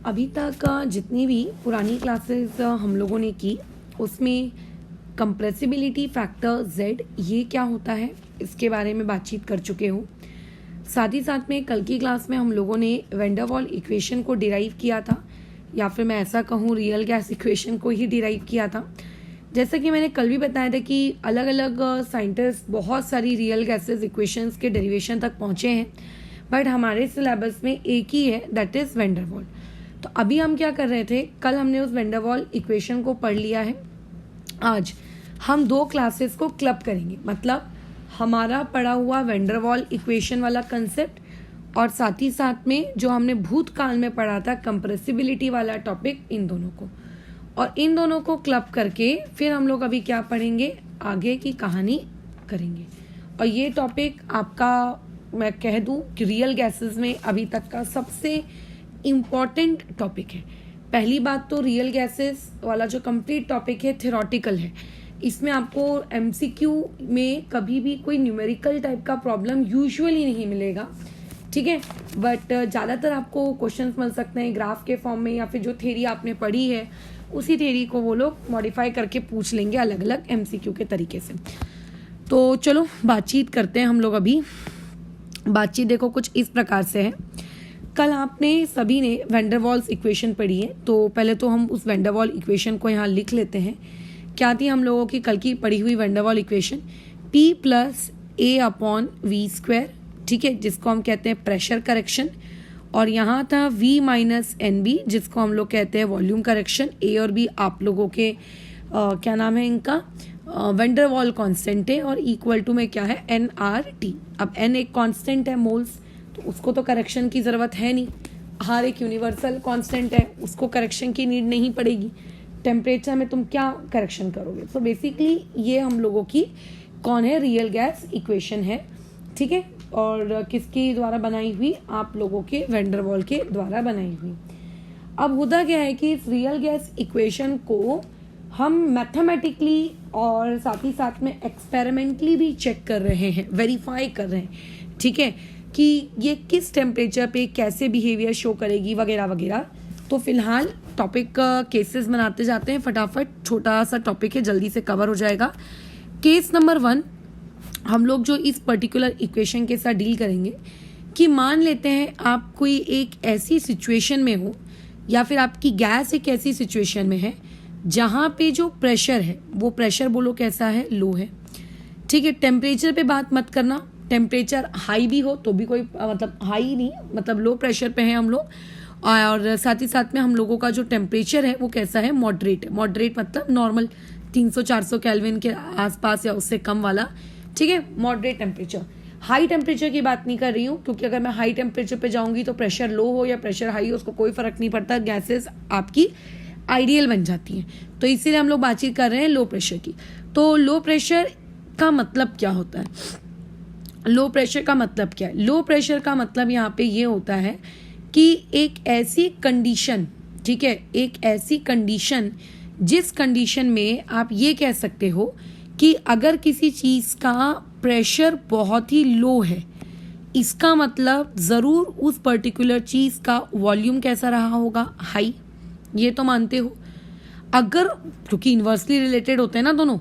अभी तक जितनी भी पुरानी क्लासेस हम लोगों ने की उसमें कंप्रेसिबिलिटी फैक्टर Z ये क्या होता है इसके बारे में बातचीत कर चुके हूँ। साथ ही साथ में कल की क्लास में हम लोगों ने वैन डर वाल इक्वेशन को डिराइव किया था, या फिर मैं ऐसा कहूँ रियल गैस इक्वेशन को ही डिराइव किया था। जैसा कि मैंने कल भी बताया था कि अलग अलग साइंटिस्ट बहुत सारी रियल गैसेस इक्वेशंस के डेरिवेशन तक पहुँचे हैं, बट हमारे सिलेबस में एक ही है, दैट इज़ वैन डर वाल। तो अभी हम क्या कर रहे थे, कल हमने उस वैन डर वाल इक्वेशन को पढ़ लिया है। आज हम दो क्लासेस को क्लब करेंगे, मतलब हमारा पढ़ा हुआ वैन डर वाल इक्वेशन वाला कंसेप्ट और साथ ही साथ में जो हमने भूतकाल में पढ़ा था कंप्रेसिबिलिटी वाला टॉपिक, इन दोनों को, और इन दोनों को क्लब करके फिर हम लोग अभी क्या पढ़ेंगे, आगे की कहानी करेंगे। और ये टॉपिक आपका मैं कह दूं कि रियल गैसेस में अभी तक का सबसे इम्पॉर्टेंट टॉपिक है। पहली बात तो रियल गैसेस वाला जो कंप्लीट टॉपिक है थ्योरेटिकल है, इसमें आपको MCQ में कभी भी कोई न्यूमेरिकल टाइप का प्रॉब्लम यूजुअली नहीं मिलेगा, ठीक है। बट ज़्यादातर आपको क्वेश्चंस मिल सकते हैं ग्राफ के फॉर्म में, या फिर जो थ्योरी आपने पढ़ी है उसी थ्योरी को वो लोग मॉडिफाई करके पूछ लेंगे अलग अलग MCQ के तरीके से। तो चलो बातचीत करते हैं हम लोग। अभी बातचीत देखो कुछ इस प्रकार से है। कल आपने सभी ने वैन डर वाल्स इक्वेशन पढ़ी है, तो पहले तो हम उस वैन डर वाल इक्वेशन को यहाँ लिख लेते हैं। क्या थी हम लोगों की कल की पढ़ी हुई वैन डर वाल इक्वेशन, P + A/v², ठीक है, जिसको हम कहते हैं प्रेशर करेक्शन, और यहाँ था V - NB जिसको हम लोग कहते हैं वॉल्यूम करेक्शन। A और B आप लोगों के क्या नाम है इनका, वैन डर वाल कांस्टेंट है, और इक्वल टू में क्या है nRT। अब n एक कांस्टेंट है मोल्स, तो उसको तो करेक्शन की ज़रूरत है नहीं। हर एक यूनिवर्सल कांस्टेंट है, उसको करेक्शन की नीड नहीं पड़ेगी। टेम्परेचर में तुम क्या करेक्शन करोगे। सो बेसिकली ये हम लोगों की कौन है, रियल गैस इक्वेशन है, ठीक है, और किसके द्वारा बनाई हुई, आप लोगों के वैन डर वाल के द्वारा बनाई हुई। अब होता क्या है कि इस रियल गैस इक्वेशन को हम मैथमेटिकली और साथ ही साथ में एक्सपेरिमेंटली भी चेक कर रहे हैं, वेरीफाई कर रहे हैं, ठीक है, कि ये किस टेम्परेचर पे कैसे बिहेवियर शो करेगी वगैरह वगैरह। तो फिलहाल टॉपिक केसेस बनाते जाते हैं फटाफट, छोटा सा टॉपिक है, जल्दी से कवर हो जाएगा। केस नंबर 1 हम लोग जो इस पर्टिकुलर इक्वेशन के साथ डील करेंगे कि मान लेते हैं आप कोई एक ऐसी सिचुएशन में हो, या फिर आपकी गैस एक ऐसी सिचुएशन में है जहाँ पे जो प्रेशर है वो प्रेशर बोलो कैसा है, लो है, ठीक है। टेम्परेचर पे बात मत करना, टेम्परेचर हाई भी हो तो भी कोई मतलब हाई नहीं, मतलब लो प्रेशर पे है हम लोग, और साथ ही साथ में हम लोगों का जो टेम्परेचर है वो कैसा है, मॉडरेट है। मॉडरेट मतलब नॉर्मल 300-400 केल्विन के आसपास या उससे कम वाला, ठीक है, मॉडरेट टेम्परेचर। हाई टेम्परेचर की बात नहीं कर रही हूँ, क्योंकि अगर मैं हाई टेम्परेचर पे जाऊंगी तो प्रेशर लो हो या प्रेशर हाई हो उसको कोई फर्क नहीं पड़ता, गैसेस आपकी आइडियल बन जाती हैं। तो इसीलिए हम लोग बातचीत कर रहे हैं लो प्रेशर की। तो लो प्रेशर का मतलब क्या होता है, लो प्रेशर का मतलब क्या है? लो प्रेशर का मतलब यहाँ पे ये होता है कि एक ऐसी कंडीशन, ठीक है, एक ऐसी कंडीशन जिस कंडीशन में आप ये कह सकते हो कि अगर किसी चीज़ का प्रेशर बहुत ही लो है, इसका मतलब ज़रूर उस पर्टिकुलर चीज़ का वॉल्यूम कैसा रहा होगा, हाई, ये तो मानते हो। अगर, क्योंकि इन्वर्सली रिलेटेड होते हैं ना दोनों,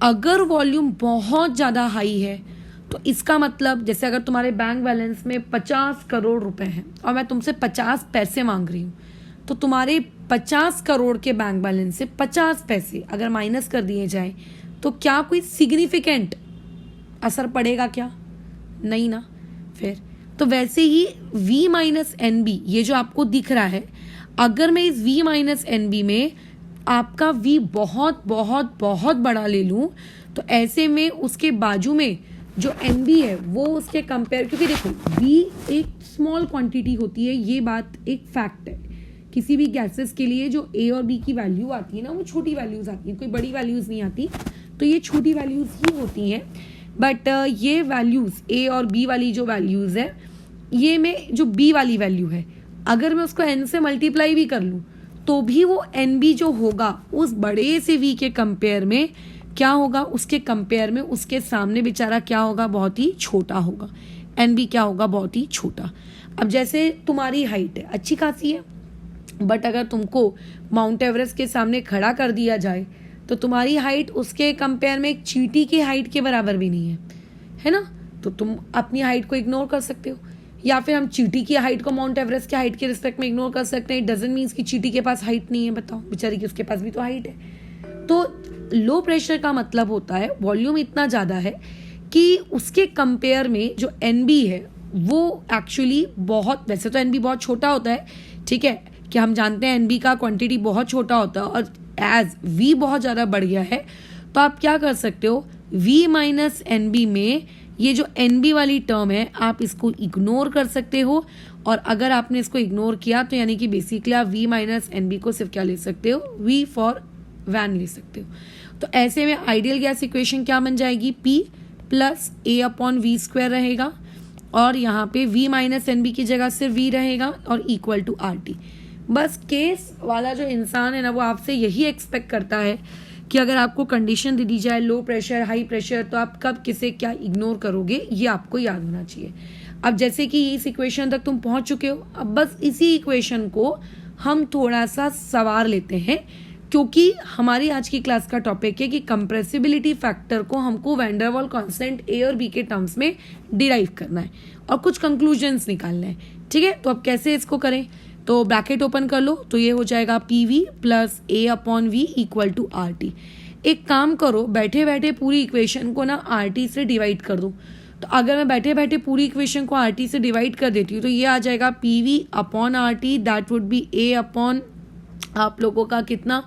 अगर वॉल्यूम बहुत ज़्यादा हाई है तो इसका मतलब जैसे अगर तुम्हारे बैंक बैलेंस में 50 करोड़ रुपए हैं और मैं तुमसे 50 पैसे मांग रही हूँ, तो तुम्हारे 50 करोड़ के बैंक बैलेंस से 50 पैसे अगर माइनस कर दिए जाए तो क्या कोई सिग्निफिकेंट असर पड़ेगा क्या? नहीं ना। फिर तो वैसे ही V - NB ये जो आपको दिख रहा है, अगर मैं इस V - NB में आपका V बहुत बहुत बहुत बड़ा ले लूँ तो ऐसे में उसके बाजू में जो NB है वो उसके कंपेयर, क्योंकि देखो V एक स्मॉल क्वांटिटी होती है, ये बात एक फैक्ट है। किसी भी गैसेस के लिए जो A और B की वैल्यू आती है ना वो छोटी वैल्यूज आती हैं, कोई बड़ी वैल्यूज नहीं आती, तो ये छोटी वैल्यूज ही होती हैं। बट ये वैल्यूज A और B वाली जो वैल्यूज है, ये में जो B वाली वैल्यू है अगर मैं उसको N से मल्टीप्लाई भी कर लूँ तो भी वो NB जो होगा उस बड़े से V के कंपेयर में क्या होगा, उसके कंपेयर में उसके सामने बेचारा क्या होगा, बहुत ही छोटा होगा। NB क्या होगा, बहुत ही छोटा। अब जैसे तुम्हारी हाइट है अच्छी खासी है, बट अगर तुमको माउंट एवरेस्ट के सामने खड़ा कर दिया जाए तो तुम्हारी हाइट उसके कंपेयर में एक चींटी की हाइट के बराबर भी नहीं है ना। तो तुम अपनी हाइट को इग्नोर कर सकते हो, या फिर हम चींटी की हाइट को माउंट एवरेस्ट की हाइट के रिस्पेक्ट में इग्नोर कर सकते हैं। इट डजंट मीन्स कि चींटी के पास हाइट नहीं है, बताओ बेचारी की उसके पास भी तो हाइट है। तो लो प्रेशर का मतलब होता है वॉल्यूम इतना ज़्यादा है कि उसके कंपेयर में जो एनबी है वो एक्चुअली बहुत, वैसे तो एनबी बहुत छोटा होता है, ठीक है, कि हम जानते हैं एनबी का क्वांटिटी बहुत छोटा होता है, और एज वी बहुत ज़्यादा बढ़ गया है तो आप क्या कर सकते हो, वी माइनस एनबी में ये जो एनबी वाली टर्म है आप इसको इग्नोर कर सकते हो। और अगर आपने इसको इग्नोर किया तो यानी कि बेसिकली आप वी माइनस एनबी को सिर्फ क्या ले सकते हो, वी फॉर वैन ले सकते हो। तो ऐसे में आइडियल गैस इक्वेशन क्या बन जाएगी, P plus a upon V square रहेगा, और यहाँ पे v माइनस एन बी की जगह सिर्फ v रहेगा और इक्वल टू आर टी। बस केस वाला जो इंसान है ना वो आपसे यही एक्सपेक्ट करता है कि अगर आपको कंडीशन दे दी जाए लो प्रेशर हाई प्रेशर तो आप कब किसे क्या इग्नोर करोगे, ये आपको याद होना चाहिए। अब जैसे कि इस इक्वेशन तक तुम पहुंच चुके हो, अब बस इसी इक्वेशन को हम थोड़ा सा सवार लेते हैं, क्योंकि हमारी आज की क्लास का टॉपिक है कि कंप्रेसिबिलिटी फैक्टर को हमको वैन डर वाल कांस्टेंट ए और बी के टर्म्स में डिराइव करना है और कुछ कंक्लूजन्स निकालना है, ठीक है। तो अब कैसे इसको करें, तो ब्रैकेट ओपन कर लो, तो ये हो जाएगा P V plus a upon V equal to R T. एक काम करो, बैठे बैठे पूरी इक्वेशन को ना आर टी से डिवाइड कर दो। तो अगर मैं बैठे बैठे पूरी इक्वेशन को आर टी से डिवाइड कर देती हूँ तो ये आ जाएगा P V upon R T, that would be A upon आप लोगों का कितना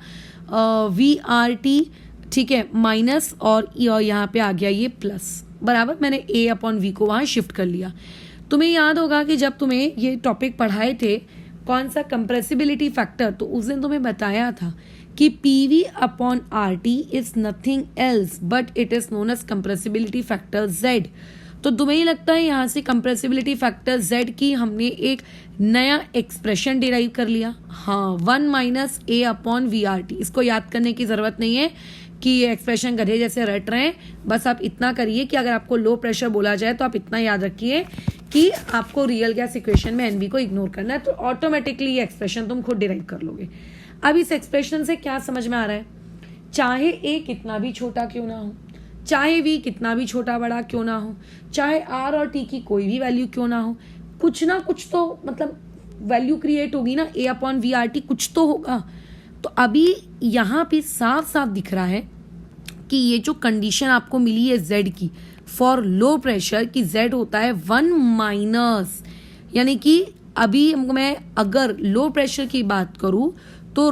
वी आर टी, ठीक है, माइनस और यहाँ पे आ गया ये प्लस, बराबर। मैंने ए अपॉन वी को वहाँ शिफ्ट कर लिया। तुम्हें याद होगा कि जब तुम्हें ये टॉपिक पढ़ाए थे कौन सा कंप्रेसिबिलिटी फैक्टर, तो उस दिन तुम्हें बताया था कि P V upon R T is nothing else but it is known as compressibility factor Z. तो तुम्हें ही लगता है यहाँ से कंप्रेसिबिलिटी फैक्टर z की हमने एक नया एक्सप्रेशन डिराइव कर लिया। हाँ, 1 माइनस ए अपॉन वी आर टी। इसको याद करने की ज़रूरत नहीं है कि ये एक्सप्रेशन गधे जैसे रट रहे हैं, बस आप इतना करिए कि अगर आपको लो प्रेशर बोला जाए तो आप इतना याद रखिए कि आपको रियल गैस इक्वेशन में एनबी को इग्नोर करना है, तो ऑटोमेटिकली ये एक्सप्रेशन तुम खुद डिराइव कर लोगे। अब इस एक्सप्रेशन से क्या समझ में आ रहा है, चाहे ए कितना भी छोटा क्यों ना हो, चाहे v कितना भी छोटा बड़ा क्यों ना हो, चाहे r और t की कोई भी वैल्यू क्यों ना हो, कुछ ना कुछ तो मतलब वैल्यू क्रिएट होगी ना, a upon V R T कुछ तो होगा। तो अभी यहाँ पे साफ साफ दिख रहा है कि ये जो कंडीशन आपको मिली है z की फॉर लो प्रेशर की z होता है 1 माइनस, यानी कि अभी मैं अगर लो प्रेशर की बात करूँ तो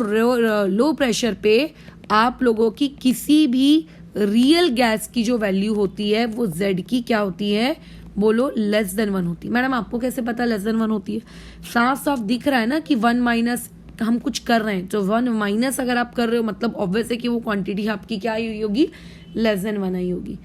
लो प्रेशर पे आप लोगों की किसी भी रियल गैस की जो वैल्यू होती है वो z की क्या होती है, बोलो लेस देन 1 होती है। मैडम आपको कैसे पता लेस देन 1 होती है, साफ साफ दिख रहा है ना कि 1 माइनस हम कुछ कर रहे हैं, तो 1 माइनस अगर आप कर रहे हो मतलब ऑब्वियस है कि वो क्वांटिटी आपकी क्या आई हुई होगी, लेस देन 1 आई होगी।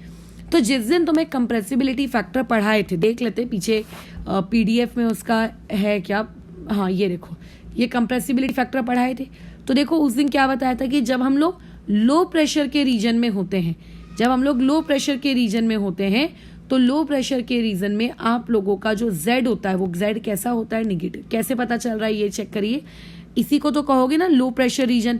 तो जिस दिन तुम्हें कंप्रेसिबिलिटी फैक्टर पढ़ाए थे, देख लेते पीछे पीडीएफ में उसका है क्या, हाँ ये देखो, ये कंप्रेसिबिलिटी फैक्टर पढ़ाए थे। तो देखो उस दिन क्या बताया था कि जब हम लोग लो प्रेशर के रीजन में होते हैं, जब हम लोग लो प्रेशर के रीजन में होते हैं तो लो प्रेशर के रीजन में आप लोगों का जो z होता है वो z कैसा होता है, निगेटिव। कैसे पता चल रहा है ये चेक करिए, इसी को तो कहोगे ना लो प्रेशर रीजन,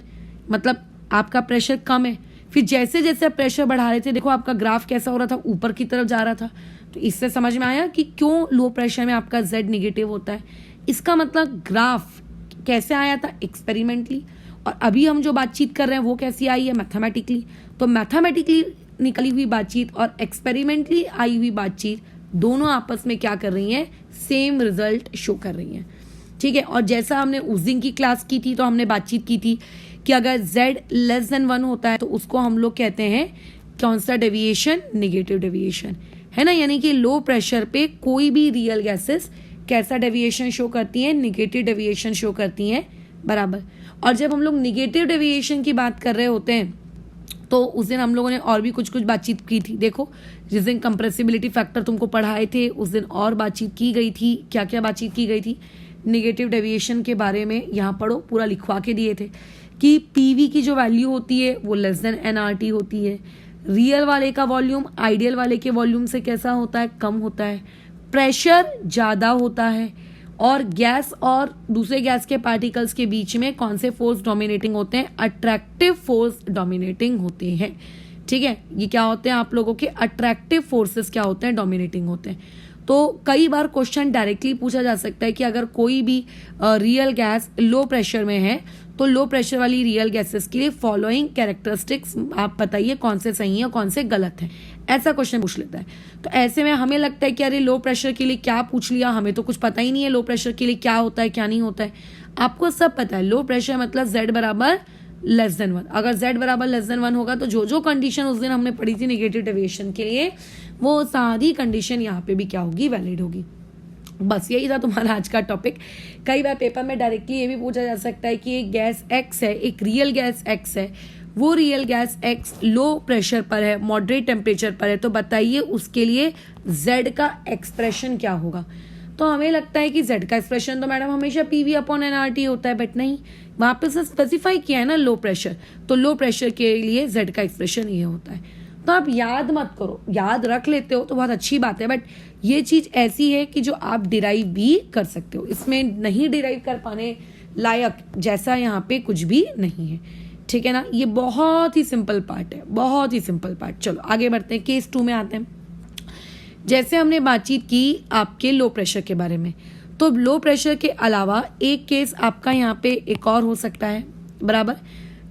मतलब आपका प्रेशर कम है, फिर जैसे जैसे आप प्रेशर बढ़ा रहे थे देखो आपका ग्राफ कैसा हो रहा था, ऊपर की तरफ जा रहा था। तो इससे समझ में आया कि क्यों लो प्रेशर में आपका z निगेटिव होता है। इसका मतलब ग्राफ कैसे आया था, एक्सपेरिमेंटली, और अभी हम जो बातचीत कर रहे हैं वो कैसी आई है, मैथमेटिकली। तो मैथमेटिकली निकली हुई बातचीत और एक्सपेरिमेंटली आई हुई बातचीत दोनों आपस में क्या कर रही हैं, सेम रिजल्ट शो कर रही हैं, ठीक है। और जैसा हमने उस दिन की क्लास की थी तो हमने बातचीत की थी कि अगर z लेस देन 1 होता है तो उसको हम लोग कहते हैं कौन सा डेविएशन, नेगेटिव डेविएशन, है ना। यानी कि लो प्रेशर पे कोई भी रियल गैसेस कैसा डेविएशन शो करती हैं, निगेटिव डेविएशन शो करती हैं, बराबर। और जब हम लोग निगेटिव डेविएशन की बात कर रहे होते हैं तो उस दिन हम लोगों ने और भी कुछ कुछ बातचीत की थी। देखो जिस दिन कंप्रेसिबिलिटी फैक्टर तुमको पढ़ाए थे उस दिन और बातचीत की गई थी। क्या क्या बातचीत की गई थी, निगेटिव डेविएशन के बारे में यहाँ पढ़ो, पूरा लिखवा के दिए थे कि पीवी की जो वैल्यू होती है वो लेस देन एनआरटी होती है, रियल वाले का वॉल्यूम आइडियल वाले के वॉल्यूम से कैसा होता है, कम होता है, प्रेशर ज़्यादा होता है, और गैस और दूसरे गैस के पार्टिकल्स के बीच में कौन से फोर्स डोमिनेटिंग होते हैं? अट्रैक्टिव फोर्स डोमिनेटिंग होते हैं। ठीक है, ये क्या होते हैं आप लोगों के? अट्रैक्टिव फोर्सेस क्या होते हैं? डोमिनेटिंग होते हैं। तो कई बार क्वेश्चन डायरेक्टली पूछा जा सकता है कि अगर कोई भी रियल गैस लो प्रेशर में है तो लो प्रेशर वाली रियल गैसेस के लिए फॉलोइंग कैरेक्टरिस्टिक्स आप बताइए कौन से सही है कौन से गलत है। ऐसा क्वेश्चन पूछ लेता है। तो ऐसे में हमें लगता है कि अरे लो प्रेशर के लिए क्या पूछ लिया, हमें तो कुछ पता ही नहीं है लो प्रेशर के लिए क्या होता है क्या नहीं होता है। आपको सब पता है, लो प्रेशर मतलब Z बराबर <1। अगर Z बराबर <1 होगा तो जो जो कंडीशन उस दिन हमने पढ़ी थी नेगेटिव डेविएशन के लिए, वो सारी कंडीशन यहाँ पे भी क्या होगी? वैलिड होगी। बस यही था तुम्हारा आज का टॉपिक। कई बार पेपर में डायरेक्टली ये भी पूछा जा सकता है कि एक गैस X है, एक रियल गैस X है, वो real gas X low pressure पर है, मॉडरेट टेम्परेचर पर है, तो बताइए उसके लिए Z का एक्सप्रेशन क्या होगा? तो हमें लगता है कि Z का एक्सप्रेशन तो मैडम हमेशा PV/nRT होता है, बट नहीं, वहाँ पे से स्पेसिफाई किया है ना लो प्रेशर, तो लो प्रेशर के लिए Z का एक्सप्रेशन ये होता है। तो आप याद मत करो, याद रख लेते हो तो बहुत अच्छी बात है, बट ये चीज़ ऐसी है कि जो आप डिराइव भी कर सकते हो, इसमें नहीं डिराइव कर पाने लायक जैसा यहाँ पे कुछ भी नहीं है। ठीक है ना, ये बहुत ही सिंपल पार्ट है, बहुत ही सिंपल पार्ट। चलो आगे बढ़ते हैं, केस 2 में आते हैं। जैसे हमने बातचीत की आपके लो प्रेशर के बारे में, तो लो प्रेशर के अलावा एक केस आपका यहाँ पे एक और हो सकता है, बराबर।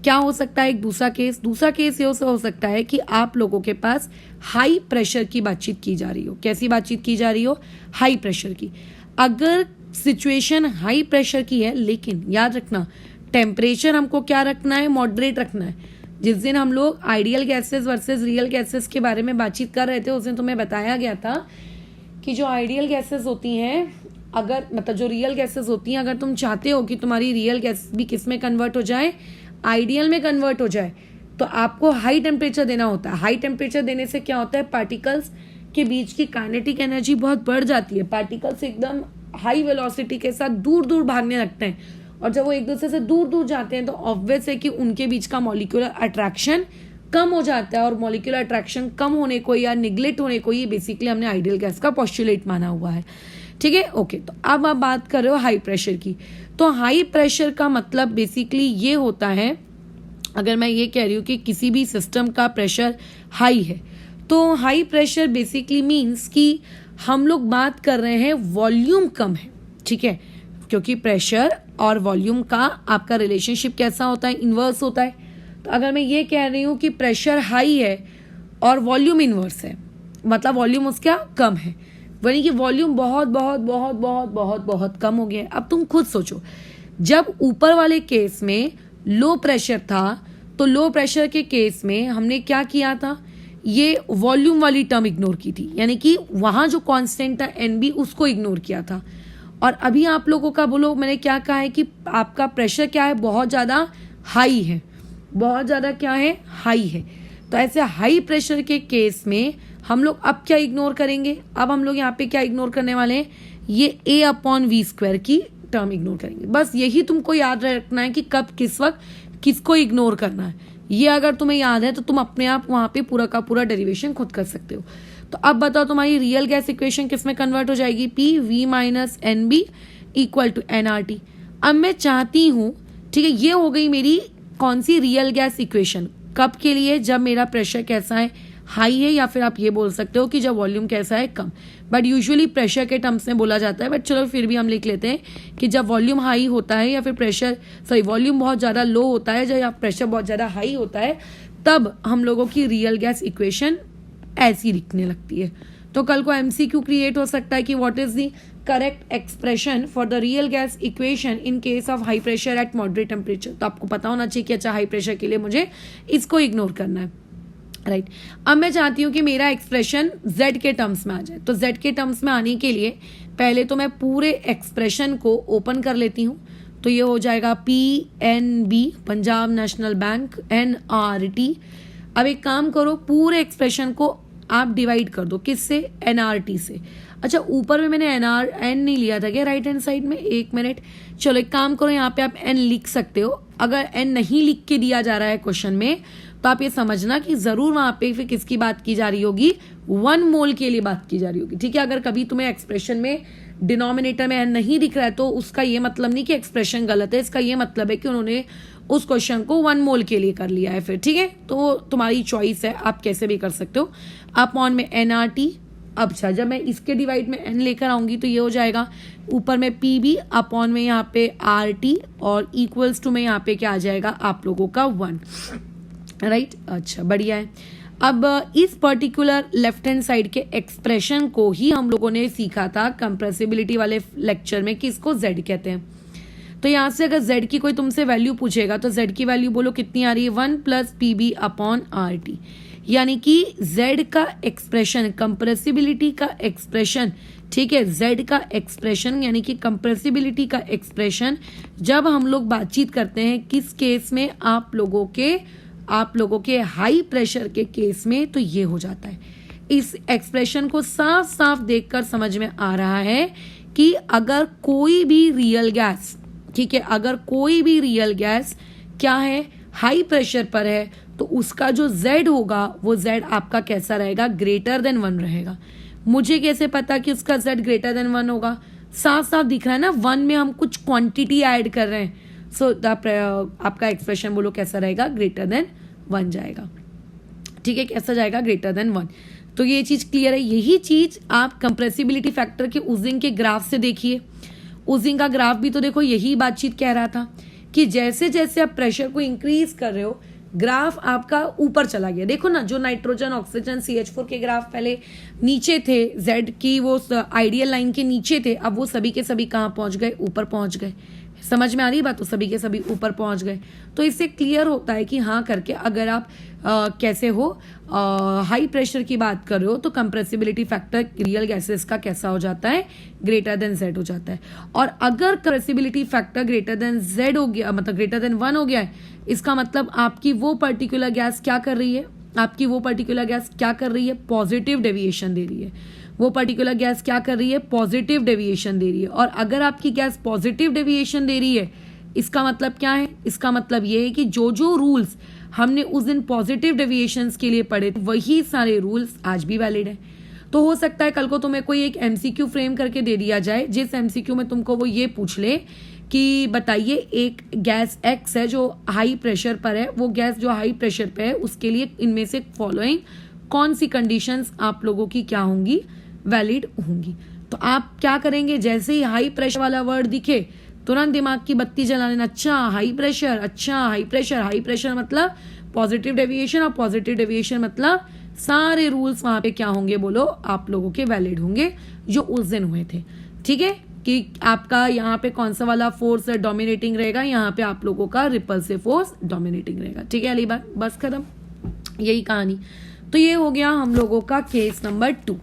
क्या हो सकता है एक दूसरा केस ये हो सकता है कि आप लोगों के पास हाई प्रेशर की बातचीत की जा रही हो। कैसी बातचीत की जा रही हो? हाई प्रेशर की। अगर सिचुएशन हाई प्रेशर की है, लेकिन याद रखना टेम्परेचर हमको क्या रखना है? मॉडरेट रखना है। जिस दिन हम लोग ideal gases versus real gases के बारे में बातचीत कर रहे थे, उस दिन तुम्हें बताया गया था कि जो आइडियल गैसेस होती हैं, अगर मतलब जो रियल गैसेस होती हैं, अगर तुम चाहते हो कि तुम्हारी रियल गैस भी किस में कन्वर्ट हो जाए? आइडियल में कन्वर्ट हो जाए, तो आपको हाई टेम्परेचर देना होता है। हाई टेम्परेचर देने से क्या होता है? पार्टिकल्स के बीच की काइनेटिक एनर्जी बहुत बढ़ जाती है। पार्टिकल्स एकदम हाई वेलोसिटी के साथ दूर दूर भागने लगते हैं, और जब वो एक दूसरे से दूर दूर जाते हैं तो ऑब्वियस है कि उनके बीच का मॉलिक्यूलर अट्रैक्शन कम हो जाता है, और मॉलिक्यूलर अट्रैक्शन कम होने को या निगलेक्ट होने को ये बेसिकली हमने आइडियल गैस का पोस्टुलेट माना हुआ है। ठीक है, ओके। तो अब आप बात कर रहे हो हाई प्रेशर की। तो हाई प्रेशर का मतलब बेसिकली ये होता है, अगर मैं ये कह रही हूँ कि किसी भी सिस्टम का प्रेशर हाई है, तो हाई प्रेशर बेसिकली मीन्स कि हम लोग बात कर रहे हैं वॉल्यूम कम है। ठीक है, क्योंकि प्रेशर और वॉल्यूम का आपका रिलेशनशिप कैसा होता है? इन्वर्स होता है। तो अगर मैं ये कह रही हूँ कि प्रेशर हाई है और वॉल्यूम इन्वर्स है, मतलब वॉल्यूम उसका कम है, यानी कि वॉल्यूम बहुत बहुत बहुत बहुत बहुत बहुत कम हो गया है। अब तुम खुद सोचो, जब ऊपर वाले केस में लो प्रेशर था, तो लो प्रेशर के केस में हमने क्या किया था? ये वॉल्यूम वाली टर्म इग्नोर की थी, यानी कि वहां जो कांस्टेंट था NB उसको इग्नोर किया था। और अभी आप लोगों का बोलो, मैंने क्या कहा है कि आपका प्रेशर क्या है? बहुत ज़्यादा हाई है, बहुत ज़्यादा क्या है? हाई है। तो ऐसे हाई प्रेशर के केस में हम लोग अब क्या इग्नोर करेंगे? अब हम लोग यहाँ पे क्या इग्नोर करने वाले हैं? ये A/V² की टर्म इग्नोर करेंगे। बस यही तुमको याद रखना है कि कब किस वक्त किसको इग्नोर करना है। ये अगर तुम्हें याद है तो तुम अपने आप वहाँ पे पूरा का पूरा डेरिवेशन खुद कर सकते हो। तो अब बताओ तुम्हारी रियल गैस इक्वेशन किस में कन्वर्ट हो जाएगी? PV-NB = nRT। अब मैं चाहती हूँ, ठीक है, ये हो गई मेरी कौन सी? Real gas equation. कब के लिए? जब मेरा प्रेशर कैसा है? हाई है, या फिर आप ये बोल सकते हो कि जब वॉल्यूम कैसा है? कम। बट यूजुअली प्रेशर के टर्म्स में बोला जाता है, बट चलो फिर भी हम लिख लेते हैं कि जब वॉल्यूम हाई होता है, या फिर वॉल्यूम बहुत ज़्यादा लो होता है, जब प्रेशर बहुत ज़्यादा हाई होता है, तब हम लोगों की रियल गैस इक्वेशन ऐसी लिखने लगती है। तो कल को MCQ क्रिएट हो सकता है कि what is the correct expression for the real gas equation in case of high pressure at moderate temperature. तो आपको पता होना चाहिए कि अच्छा हाई प्रेशर के लिए मुझे इसको इग्नोर करना है, राइट। अब मैं चाहती हूँ कि मेरा एक्सप्रेशन Z के टर्म्स में आ जाए। तो Z के टर्म्स में आने के लिए पहले तो मैं पूरे एक्सप्रेशन को ओपन कर लेती हूँ। तो ये हो जाएगा PNB, Punjab national bank, nRT। अब एक काम करो, पूरे एक्सप्रेशन को आप डिवाइड कर दो, किससे? nRT से। अच्छा, ऊपर में मैंने n नहीं लिया था क्या राइट हैंड साइड में? एक मिनट, चलो एक काम करो, यहाँ पे आप n लिख सकते हो। अगर n नहीं लिख के दिया जा रहा है क्वेश्चन में, तो आप ये समझना कि जरूर वहां पे फिर किसकी बात की जा रही होगी? 1 मोल के लिए बात की जा रही होगी। ठीक है, अगर कभी तुम्हें एक्सप्रेशन में डिनोमिनेटर में n नहीं दिख रहा है तो उसका ये मतलब नहीं कि एक्सप्रेशन गलत है, इसका ये मतलब है कि उन्होंने उस क्वेश्चन को 1 मोल के लिए कर लिया है फिर, ठीक है। तो तुम्हारी चॉइस है, आप कैसे भी कर सकते हो। अपॉन में nRT, अब अच्छा जब मैं इसके डिवाइड में n लेकर आऊंगी तो ये हो जाएगा ऊपर में PB अपॉन में यहाँ पे RT और इक्वल्स टू में यहाँ पे क्या आ जाएगा आप लोगों का 1, राइट। अच्छा बढ़िया है। अब इस पर्टिकुलर लेफ्ट हैंड साइड के एक्सप्रेशन को ही हम लोगों ने सीखा था कंप्रेसिबिलिटी वाले लेक्चर में कि इसको z कहते हैं। तो यहाँ से अगर z की कोई तुमसे वैल्यू पूछेगा तो z की वैल्यू बोलो कितनी आ रही है, 1 प्लस PB अपॉन RT, यानी कि z का एक्सप्रेशन, कंप्रेसिबिलिटी का एक्सप्रेशन, ठीक है, z का एक्सप्रेशन यानी कि कंप्रेसिबिलिटी का एक्सप्रेशन जब हम लोग बातचीत करते हैं किस केस में, आप लोगों के हाई प्रेशर के केस में, तो ये हो जाता है। इस एक्सप्रेशन को साफ साफ देखकर समझ में आ रहा है कि अगर कोई भी रियल गैस, ठीक है, अगर कोई भी रियल गैस क्या है, हाई प्रेशर पर है, तो उसका जो z होगा वो z आपका कैसा रहेगा, ग्रेटर देन 1 रहेगा। मुझे कैसे पता कि उसका z ग्रेटर देन 1 होगा, साफ साफ दिख रहा है ना, 1 में हम कुछ क्वांटिटी ऐड कर रहे हैं। सो आपका एक्सप्रेशन बोलो कैसा रहेगा, ग्रेटर देन 1 जाएगा, ठीक है, कैसा जाएगा, ग्रेटर देन 1। तो ये चीज क्लियर है। यही चीज आप कंप्रेसिबिलिटी फैक्टर के उजिंग के ग्राफ से देखिए। उजिंग का ग्राफ भी तो देखो यही बातचीत कह रहा था कि जैसे जैसे आप प्रेशर को इंक्रीज कर रहे हो ग्राफ आपका ऊपर चला गया। देखो ना, जो नाइट्रोजन ऑक्सीजन CH4 के ग्राफ पहले नीचे थे, Z की वो आइडियल लाइन के नीचे थे, अब वो सभी के सभी कहाँ पहुंच गए, ऊपर पहुंच गए। समझ में आ रही बात, तो सभी के सभी ऊपर पहुंच गए। तो इससे क्लियर होता है कि हाँ करके अगर आप कैसे हो हाई प्रेशर की बात कर रहे हो तो कंप्रेसिबिलिटी फैक्टर रियल गैसेस का कैसा हो जाता है, ग्रेटर देन z हो जाता है। और अगर compressibility factor greater than z हो गया, मतलब ग्रेटर देन 1 हो गया है, इसका मतलब आपकी वो पर्टिकुलर गैस क्या कर रही है, आपकी वो पर्टिकुलर गैस क्या कर रही है, पॉजिटिव डेविएशन दे रही है। वो पर्टिकुलर गैस क्या कर रही है, पॉजिटिव डेविएशन दे रही है। और अगर आपकी गैस पॉजिटिव डेविएशन दे रही है, इसका मतलब क्या है, इसका मतलब ये है कि जो जो रूल्स हमने उस दिन पॉजिटिव डेविएशंस के लिए पढ़े वही सारे रूल्स आज भी वैलिड है। तो हो सकता है कल को तुम्हें कोई एक MCQ फ्रेम करके दे दिया जाए, जिस MCQ में तुमको वो ये पूछ ले कि बताइए एक गैस X है जो हाई प्रेशर पर है, वो गैस जो हाई प्रेशर पे है उसके लिए इनमें से फॉलोइंग कौन सी कंडीशंस आप लोगों की क्या होंगी, वैलिड होंगी। तो आप क्या करेंगे, जैसे ही हाई प्रेशर वाला वर्ड दिखे तुरंत दिमाग की बत्ती जला लेना, अच्छा हाई प्रेशर, अच्छा हाई प्रेशर, हाई प्रेशर मतलब पॉजिटिव डेविएशन, और पॉजिटिव डेविएशन मतलब सारे रूल्स वहां पे क्या होंगे, बोलो आप लोगों के वैलिड होंगे जो उस दिन हुए थे। ठीक है, कि आपका यहाँ पे कौन सा वाला फोर्स डोमिनेटिंग रहेगा, यहाँ पे आप लोगों का रिपल्सिव फोर्स डोमिनेटिंग रहेगा। ठीक है, अली बात, बस खत्म, यही कहानी। तो ये हो गया हम लोगों का केस नंबर 2।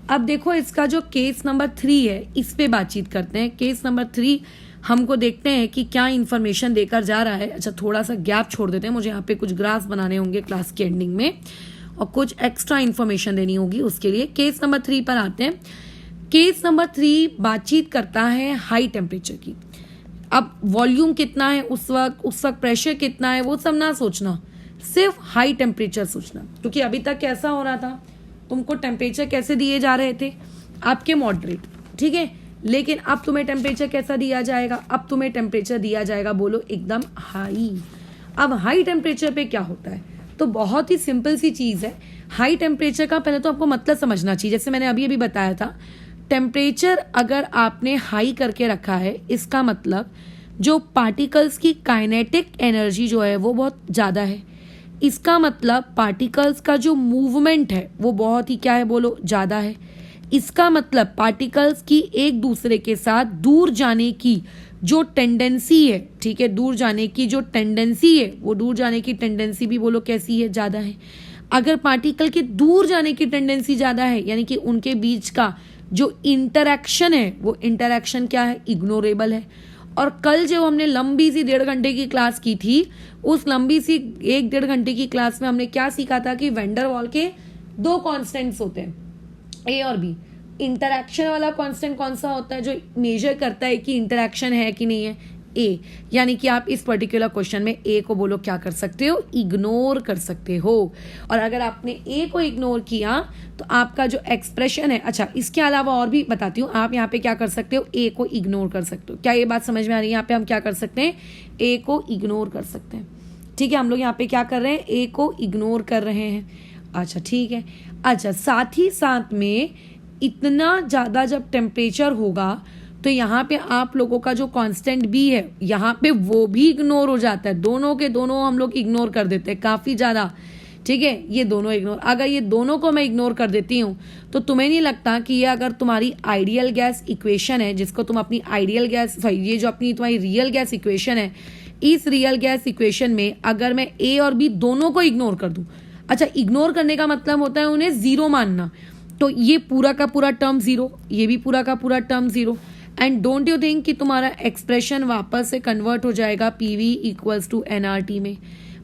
अब देखो इसका जो केस नंबर 3 है इस पे बातचीत करते हैं। केस नंबर 3 हमको देखते हैं कि क्या इन्फॉर्मेशन देकर जा रहा है। अच्छा, थोड़ा सा गैप छोड़ देते हैं, मुझे यहाँ पे कुछ ग्राफ्स बनाने होंगे क्लास के एंडिंग में और कुछ एक्स्ट्रा इन्फॉर्मेशन देनी होगी उसके लिए। केस नंबर 3 पर आते हैं। केस नंबर 3 बातचीत करता है हाई टेम्परेचर की। अब वॉल्यूम कितना है उस वक्त प्रेशर कितना है वो सब ना सोचना, सिर्फ हाई टेम्परेचर सोचना। क्योंकि अभी तक कैसा हो रहा था, तुमको टेम्परेचर कैसे दिए जा रहे थे, आपके मॉडरेट, ठीक है, लेकिन अब तुम्हें टेम्परेचर कैसा दिया जाएगा, अब तुम्हें टेम्परेचर दिया जाएगा बोलो एकदम हाई। अब हाई टेम्परेचर पे क्या होता है, तो बहुत ही सिंपल सी चीज है। हाई टेम्परेचर का पहले तो आपको मतलब समझना चाहिए। जैसे मैंने अभी बताया था, टेम्परेचर अगर आपने हाई करके रखा है इसका मतलब जो पार्टिकल्स की काइनेटिक एनर्जी जो है वो बहुत ज़्यादा है। इसका मतलब पार्टिकल्स का जो मूवमेंट है वो बहुत ही क्या है, बोलो ज़्यादा है। इसका मतलब पार्टिकल्स की एक दूसरे के साथ दूर जाने की जो टेंडेंसी है, ठीक है, दूर जाने की जो टेंडेंसी है, वो दूर जाने की टेंडेंसी भी बोलो कैसी है, ज़्यादा है। अगर पार्टिकल के दूर जाने की टेंडेंसी ज़्यादा है, यानी कि उनके बीच का जो इंटरैक्शन है वो इंटरैक्शन क्या है, इग्नोरेबल है। और कल जो हमने लंबी सी 1.5 घंटे की क्लास की थी, उस लंबी सी 1-1.5 घंटे की क्लास में हमने क्या सीखा था कि वेंडर वॉल के 2 कॉन्स्टेंट्स होते हैं, ए और बी। इंटरैक्शन वाला कांस्टेंट कौन सा होता है, जो मेजर करता है कि इंटरैक्शन है कि नहीं है, ए, यानी कि आप इस पर्टिकुलर क्वेश्चन में ए को बोलो क्या कर सकते हो, इग्नोर कर सकते हो। और अगर आपने ए को इग्नोर किया तो आपका जो एक्सप्रेशन है, अच्छा इसके अलावा और भी बताती हूँ, आप यहाँ पे क्या कर सकते हो, ए को इग्नोर कर सकते हो। क्या ये बात समझ में आ रही है? यहाँ पे हम क्या कर सकते हैं, ए को इग्नोर कर सकते हैं। ठीक है, हम लोग यहाँ पे क्या कर रहे हैं, ए को इग्नोर कर रहे हैं। अच्छा ठीक है। अच्छा साथ ही साथ में इतना ज़्यादा जब टेम्परेचर होगा तो यहाँ पे आप लोगों का जो कांस्टेंट बी है यहाँ पे वो भी इग्नोर हो जाता है। दोनों के दोनों हम लोग इग्नोर कर देते हैं काफ़ी ज़्यादा। ठीक है, ये दोनों इग्नोर, अगर ये दोनों को मैं इग्नोर कर देती हूँ तो तुम्हें नहीं लगता कि ये अगर तुम्हारी आइडियल गैस इक्वेशन है, जिसको तुम अपनी आइडियल गैस, सॉरी ये जो अपनी तुम्हारी रियल गैस इक्वेशन है, इस रियल गैस इक्वेशन में अगर मैं ए और बी दोनों को इग्नोर कर दूँ, अच्छा इग्नोर करने का मतलब होता है उन्हें ज़ीरो मानना, तो ये पूरा का पूरा टर्म ज़ीरो, ये भी पूरा का पूरा term zero. And don't you think कि तुम्हारा एक्सप्रेशन वापस से कन्वर्ट हो जाएगा पीवी इक्वल्स टू एनआरटी में।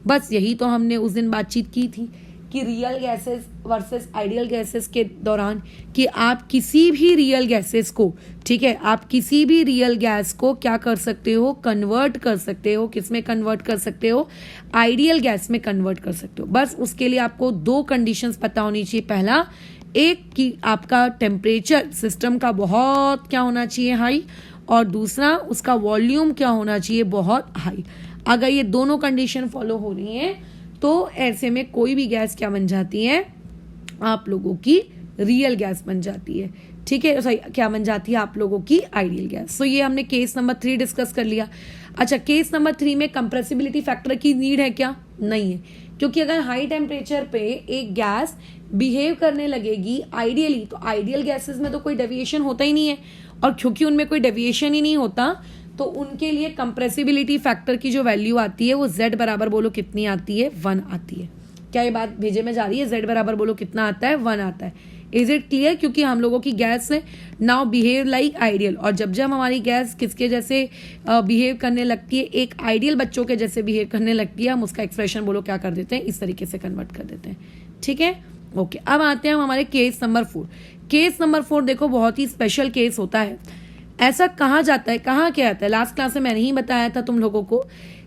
बस यही तो हमने उस दिन बातचीत की थी कि real gases versus ideal gases के दौरान, कि आप किसी भी रियल गैसेस को, ठीक है, आप किसी भी रियल गैस को क्या कर सकते हो, कन्वर्ट कर सकते हो। किस में कन्वर्ट कर सकते हो, आइडियल गैस में कन्वर्ट कर सकते हो। बस उसके लिए आपको दो कंडीशंस पता होनी चाहिए। पहला, एक कि आपका टेम्परेचर सिस्टम का बहुत क्या होना चाहिए, हाई, और दूसरा उसका वॉल्यूम क्या होना चाहिए, बहुत हाई। अगर ये दोनों कंडीशन फॉलो हो रही हैं तो ऐसे में कोई भी गैस क्या बन जाती है, आप लोगों की रियल गैस बन जाती है। ठीक है, सॉरी क्या बन जाती है, आप लोगों की आइडियल गैस। सो ये हमने केस नंबर 3 डिस्कस कर लिया। अच्छा केस नंबर 3 में कंप्रेसिबिलिटी फैक्टर की नीड है क्या, नहीं है, क्योंकि अगर हाई टेम्परेचर पे एक गैस बिहेव करने लगेगी आइडियली, तो आइडियल गैसेस में तो कोई डेविएशन होता ही नहीं है, और क्योंकि उनमें कोई डेविएशन ही नहीं होता तो उनके लिए कंप्रेसिबिलिटी फैक्टर की जो वैल्यू आती है वो z बराबर बोलो कितनी आती है, 1 आती है। क्या ये बात भेजे में जा रही है, z बराबर बोलो कितना आता है, 1 आता है। Is it clear? क्योंकि हम लोगों की gas now behave like ideal, और जब जब हमारी गैस किसके जैसे बिहेव करने लगती है, एक आइडियल बच्चों के जैसे बिहेव करने लगती है, हम उसका एक्सप्रेशन बोलो क्या कर देते हैं, इस तरीके से कन्वर्ट कर देते हैं। ठीक है, ओके। अब आते हैं हम हमारे केस नंबर 4। केस नंबर 4 देखो बहुत ही स्पेशल केस होता है। ऐसा कहा जाता है, कहा क्या जाता है, लास्ट क्लास में मैंने ही बताया था तुम लोगों को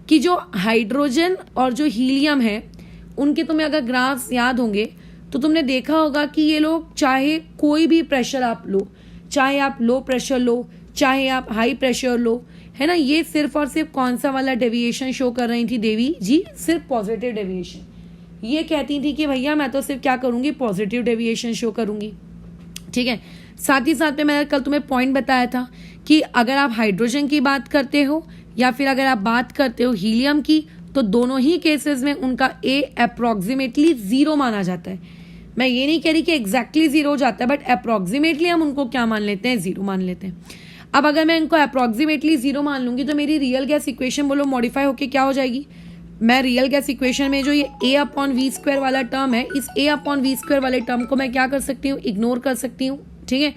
कि जो हाइड्रोजन और जो हीलियम है उनके तुम्हें अगर ग्राफ्स याद होंगे तो तुमने देखा होगा कि ये लोग चाहे कोई भी प्रेशर आप लो, चाहे आप लो प्रेशर लो, चाहे आप हाई प्रेशर लो, है ना, ये सिर्फ और सिर्फ कौन सा वाला डेविएशन शो कर रही थी देवी जी, सिर्फ पॉजिटिव डेविएशन। ये कहती थी कि भैया मैं तो सिर्फ क्या करूंगी, पॉजिटिव डेविएशन शो करूंगी। ठीक है, साथ ही साथ में मैंने कल तुम्हें पॉइंट बताया था कि अगर आप हाइड्रोजन की बात करते हो या फिर अगर आप बात करते हो हीलियम की, तो दोनों ही केसेस में उनका ए अप्रॉक्सीमेटली 0 माना जाता है। मैं ये नहीं कह रही कि एग्जैक्टली 0 हो जाता है, बट अप्रॉक्सीमेटली हम उनको क्या मान लेते हैं, 0 मान लेते हैं। अब अगर मैं इनको अप्रॉक्सीमेटली 0 मान लूंगी तो मेरी रियल गैस इक्वेशन बोलो मॉडिफाई होकर क्या हो जाएगी, मैं रियल गैस इक्वेशन में जो ये a/v² वाला टर्म है, इस a/v² वाले टर्म को मैं क्या कर सकती हूँ, इग्नोर कर सकती हूँ। ठीक है,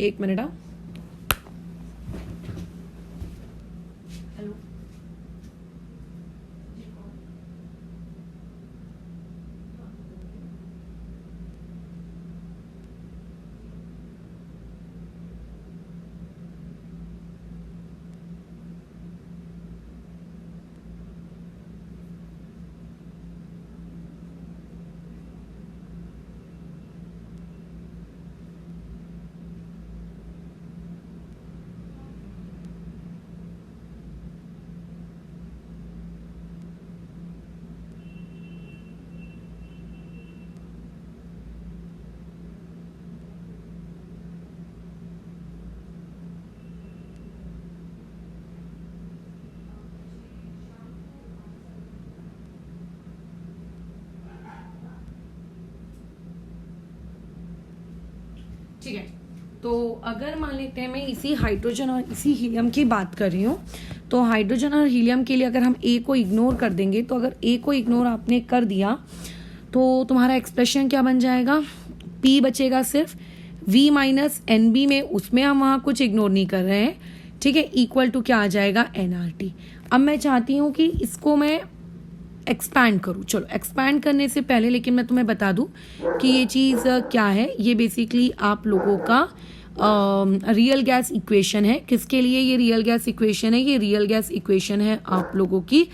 एक मिनट। ठीक है, तो अगर मान लेते हैं मैं इसी हाइड्रोजन और इसी हीलियम की बात कर रही हूँ, तो हाइड्रोजन और हीलियम के लिए अगर हम ए को इग्नोर कर देंगे, तो अगर ए को इग्नोर आपने कर दिया तो तुम्हारा एक्सप्रेशन क्या बन जाएगा, पी बचेगा सिर्फ, वी माइनस एन बी में, उसमें हम वहाँ कुछ इग्नोर नहीं कर रहे हैं। ठीक है, इक्वल टू क्या आ जाएगा, एन आर टी। अब मैं चाहती हूँ कि इसको मैं एक्सपैंड करूँ। चलो एक्सपैंड करने से पहले लेकिन मैं तुम्हें बता दूँ कि ये चीज़ क्या है। ये बेसिकली आप लोगों का रियल गैस इक्वेशन है। किसके लिए ये रियल गैस इक्वेशन है? ये रियल गैस इक्वेशन है आप लोगों की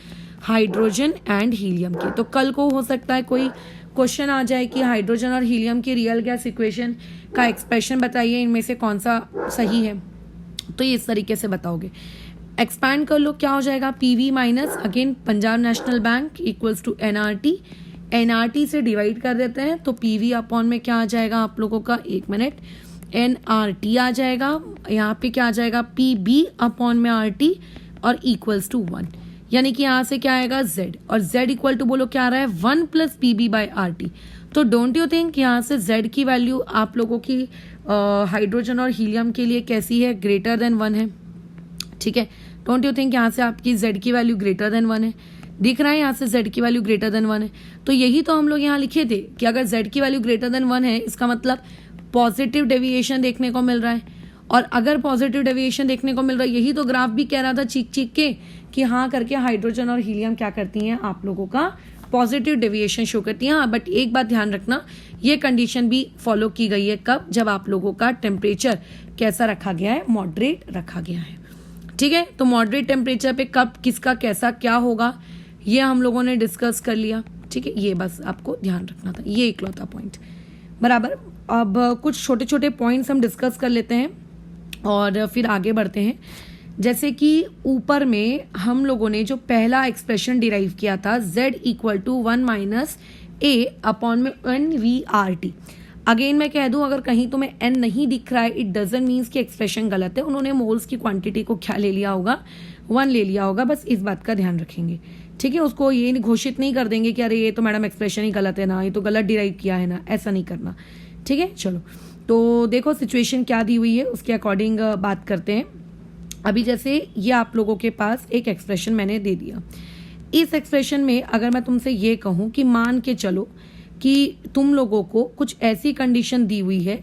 हाइड्रोजन एंड हीलियम की। तो कल को हो सकता है कोई क्वेश्चन आ जाए कि हाइड्रोजन और हीलियम की रियल गैस इक्वेशन का एक्सप्रेशन बताइए, इनमें से कौन सा सही है, तो ये इस तरीके से बताओगे। एक्सपैंड कर लो, क्या हो जाएगा? PV minus again Punjab national bank equals to NRT. NRT से डिवाइड कर देते हैं तो पीवी अपॉन में क्या आ जाएगा आप लोगों का, एक मिनट, एनआरटी आ जाएगा। यहाँ पे क्या आ जाएगा? पीबी अपॉन में आरटी और इक्वल्स टू 1, यानी कि यहाँ से क्या आएगा? जेड, और जेड इक्वल टू बोलो क्या आ रहा है? 1 प्लस पीबी बाई आरटी। तो डोंट यू थिंक यहाँ से जेड की वैल्यू आप लोगों की हाइड्रोजन और हीलियम के लिए कैसी है? ग्रेटर देन 1 है। ठीक है, डोंट यू थिंक यहाँ से आपकी जेड की वैल्यू ग्रेटर देन 1 है? दिख रहा है यहाँ से जेड की वैल्यू ग्रेटर देन 1 है। तो यही तो हम लोग यहाँ लिखे थे कि अगर जेड की वैल्यू ग्रेटर देन 1 है, इसका मतलब पॉजिटिव डेविएशन देखने को मिल रहा है। और अगर पॉजिटिव डेविएशन देखने को मिल रहा है, यही तो ग्राफ भी कह रहा था चीख चीख के कि हाँ करके हाइड्रोजन और हीलियम क्या करती हैं आप लोगों का पॉजिटिव डेविएशन शो करती हैं। हाँ, बट एक बात ध्यान रखना, ये कंडीशन भी फॉलो की गई है कब? जब आप लोगों का टेम्परेचर कैसा रखा गया है? मॉडरेट रखा गया है। ठीक है, तो मॉडरेट टेम्परेचर पे कब किसका कैसा क्या होगा ये हम लोगों ने डिस्कस कर लिया। ठीक है, ये बस आपको ध्यान रखना था, ये इकलौता पॉइंट बराबर। अब कुछ छोटे छोटे पॉइंट्स हम डिस्कस कर लेते हैं और फिर आगे बढ़ते हैं। जैसे कि ऊपर में हम लोगों ने जो पहला एक्सप्रेशन डिराइव किया था z equal to 1 minus A upon में N V R T. Again मैं कह दूं, अगर कहीं तुम्हें n नहीं दिख रहा है, इट डजंट मीन्स कि एक्सप्रेशन गलत है। उन्होंने मोल्स की क्वांटिटी को क्या ले लिया होगा? 1 ले लिया होगा। बस इस बात का ध्यान रखेंगे। ठीक है, उसको ये घोषित नहीं कर देंगे कि अरे ये तो मैडम एक्सप्रेशन ही गलत है ना, ये तो गलत डिराइव किया है ना, ऐसा नहीं करना। ठीक है, चलो तो देखो सिचुएशन क्या दी हुई है उसके अकॉर्डिंग बात करते हैं। अभी जैसे ये आप लोगों के पास एक एक्सप्रेशन मैंने दे दिया। इस एक्सप्रेशन में अगर मैं तुमसे ये कहूँ कि मान के चलो कि तुम लोगों को कुछ ऐसी कंडीशन दी हुई है